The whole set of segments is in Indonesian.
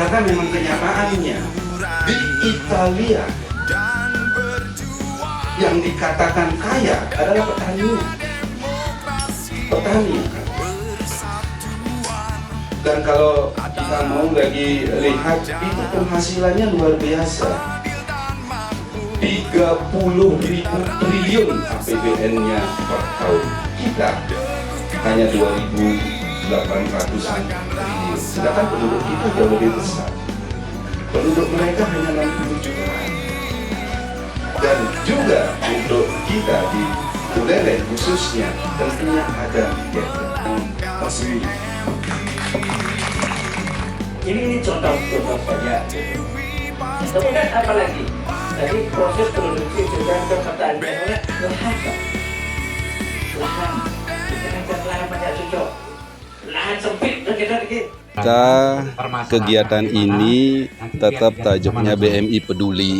Karena memang kenyataannya di Italia yang dikatakan kaya adalah petani. Dan kalau kita mau lagi lihat, itu penghasilannya luar biasa. 30.000 triliun APBN-nya per tahun. Kita hanya 2.800-an triliun. Sedangkan penduduk kita jauh lebih besar. Penduduk mereka hanya 60 jutaan. Dan juga untuk kita di Buleleng khususnya tentunya ada masih. Ini contoh saja. Kemudian apa lagi? Jadi proses produksi sudah ke petani lahan. Kita lahan banyak cocok. Lahan sempit kita. Kegiatan ini tetap tajuknya BMI Peduli.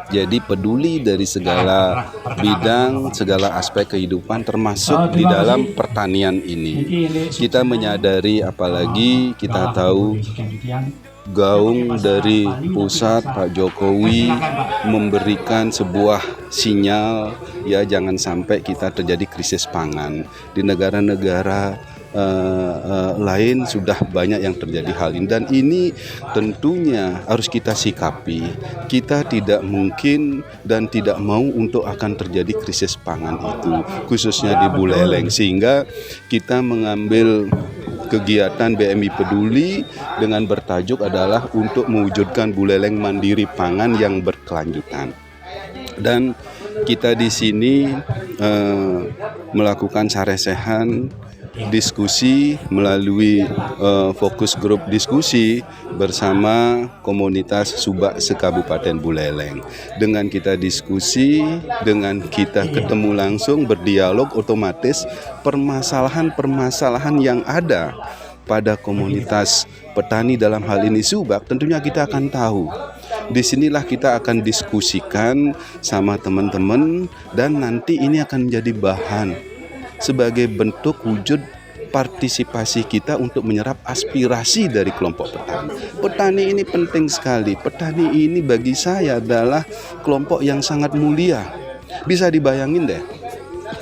Jadi peduli dari segala bidang, segala aspek kehidupan termasuk di dalam pertanian ini. Kita menyadari, apalagi kita tahu gaung dari pusat Pak Jokowi memberikan sebuah sinyal, ya jangan sampai kita terjadi krisis pangan. Di negara-negara lain sudah banyak yang terjadi hal ini, dan ini tentunya harus kita sikapi. Kita tidak mungkin dan tidak mau untuk akan terjadi krisis pangan itu, khususnya di Buleleng, sehingga kita mengambil kegiatan BMI Peduli dengan bertajuk adalah untuk mewujudkan Buleleng mandiri pangan yang berkelanjutan. Dan kita di sini melakukan saresehan diskusi melalui fokus grup diskusi bersama komunitas Subak se-Kabupaten Buleleng. Dengan kita diskusi, dengan kita ketemu langsung, berdialog, otomatis permasalahan-permasalahan yang ada pada komunitas petani dalam hal ini Subak, tentunya kita akan tahu. Disinilah kita akan diskusikan sama teman-teman, dan nanti ini akan menjadi bahan sebagai bentuk wujud partisipasi kita untuk menyerap aspirasi dari kelompok petani. Petani ini penting sekali. Petani ini bagi saya adalah kelompok yang sangat mulia. Bisa dibayangin deh,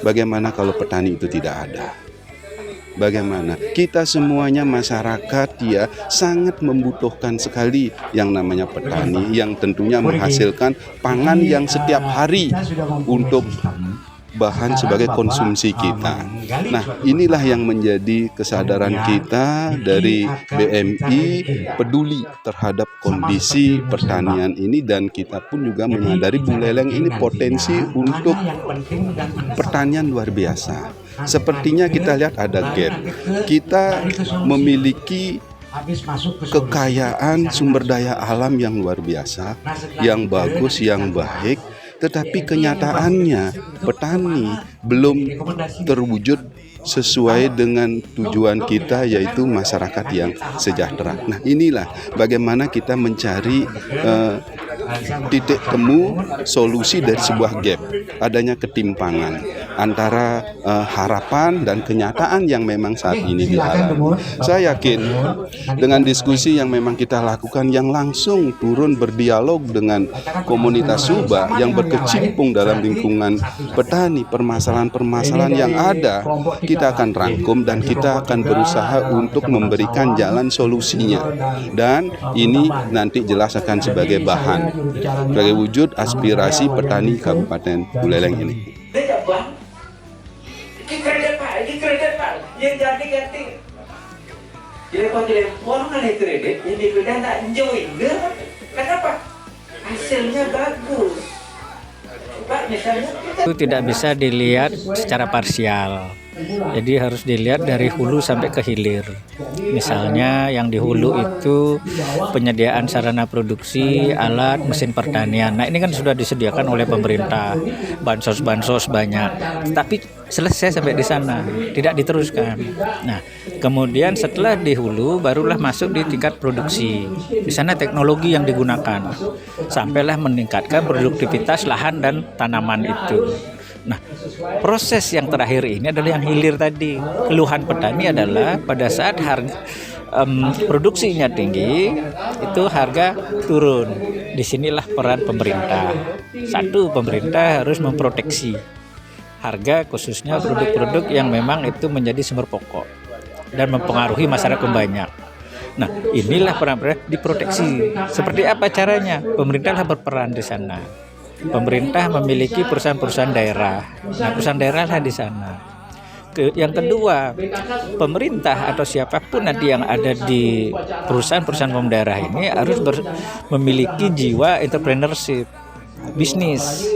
bagaimana kalau petani itu tidak ada. Bagaimana kita semuanya masyarakat ya sangat membutuhkan sekali yang namanya petani, yang tentunya menghasilkan pangan yang setiap hari untuk bahan sebagai konsumsi kita. Nah, inilah yang menjadi kesadaran kita dari BMI peduli terhadap kondisi pertanian ini, dan kita pun juga menyadari Buleleng ini potensi untuk pertanian luar biasa. Sepertinya kita lihat ada gap. Kita memiliki kekayaan sumber daya alam yang luar biasa, yang bagus, yang baik, tetapi kenyataannya petani belum terwujud sesuai dengan tujuan kita, yaitu masyarakat yang sejahtera. Nah, inilah bagaimana kita mencari titik temu solusi dari sebuah gap, adanya ketimpangan antara harapan dan kenyataan yang memang saat ini dialami. Saya yakin dengan diskusi yang memang kita lakukan, yang langsung turun berdialog dengan komunitas Subak yang berkecimpung dalam lingkungan petani, permasalahan-permasalahan yang ada kita akan rangkum dan kita akan berusaha untuk memberikan jalan solusinya. Dan ini nanti jelas akan sebagai bahan, sebagai wujud aspirasi petani Kabupaten Buleleng ini. Jadi kalau telepon kredit, yang dibeda tak join, kenapa? Hasilnya bagus. Pak, misalnya itu tidak bisa dilihat secara parsial. Jadi harus dilihat dari hulu sampai ke hilir. Misalnya yang di hulu itu penyediaan sarana produksi, alat, mesin pertanian. Nah, ini kan sudah disediakan oleh pemerintah, bansos-bansos banyak. Tapi selesai sampai di sana, tidak diteruskan. Nah, kemudian setelah di hulu barulah masuk di tingkat produksi. Di sana teknologi yang digunakan sampailah meningkatkan produktivitas lahan dan tanaman itu. Nah, proses yang terakhir ini adalah yang hilir tadi. Keluhan petani adalah pada saat produksinya tinggi, itu harga turun. Disinilah peran pemerintah. Satu, pemerintah harus memproteksi harga, khususnya produk-produk yang memang itu menjadi sumber pokok dan mempengaruhi masyarakat banyak. Nah, inilah peran diproteksi. Seperti apa caranya? Pemerintah berperan di sana. Pemerintah memiliki perusahaan-perusahaan daerah. Nah, perusahaan daerah lah di sana. Yang kedua, pemerintah atau siapapun nanti yang ada di perusahaan-perusahaan daerah ini harus memiliki jiwa entrepreneurship, bisnis.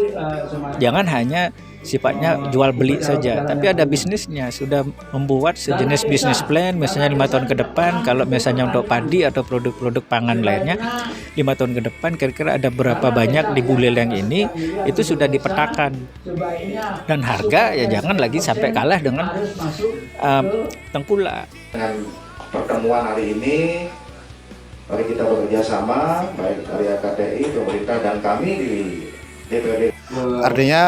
Jangan hanya sifatnya jual beli saja, tapi ada bisnisnya, sudah membuat sejenis bisnis plan, misalnya 5 tahun ke depan, kalau misalnya untuk padi atau produk-produk pangan lainnya, 5 tahun ke depan kira-kira ada berapa banyak di Buleleng ini, itu sudah dipetakan. Dan harga ya jangan lagi sampai kalah dengan tengkulak. Dengan pertemuan hari ini, mari kita bekerja sama, baik dari KTI, pemerintah, dan kami di DPRD. Artinya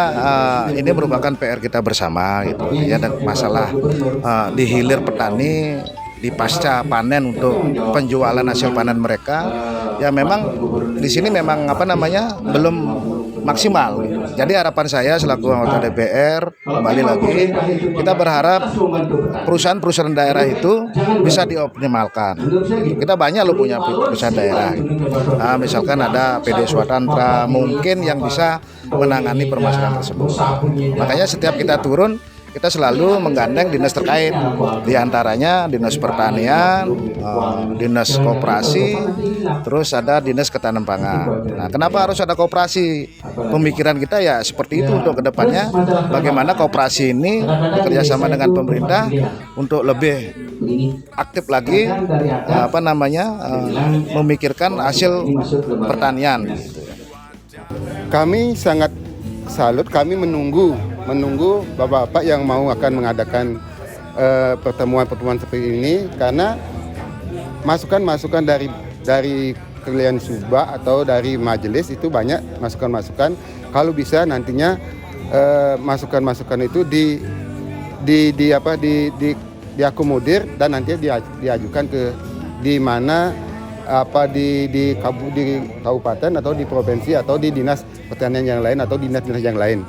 ini merupakan PR kita bersama gitu ya, dan masalah di hilir petani di pasca panen untuk penjualan hasil panen mereka ya memang di sini memang belum maksimal. Jadi harapan saya selaku anggota DPR kembali lagi kita berharap perusahaan-perusahaan daerah itu bisa dioptimalkan. Kita banyak loh punya perusahaan daerah. Nah, misalkan ada PD Swatantra mungkin yang bisa menangani permasalahan tersebut. Makanya setiap kita turun kita selalu menggandeng dinas terkait, diantaranya dinas pertanian, dinas koperasi, terus ada dinas ketahanan pangan. Nah, kenapa harus ada koperasi? Pemikiran kita ya seperti itu untuk kedepannya, bagaimana koperasi ini bekerjasama dengan pemerintah untuk lebih aktif lagi, memikirkan hasil pertanian. Kami sangat salut, kami menunggu bapak-bapak yang mau akan mengadakan pertemuan-pertemuan seperti ini, karena masukan-masukan dari Kelian Subak atau dari majelis itu banyak masukan-masukan. Kalau bisa nantinya masukan-masukan itu diakomodir dan nanti diajukan ke di mana di kabupaten atau di provinsi atau di dinas pertanian yang lain atau dinas-dinas yang lain.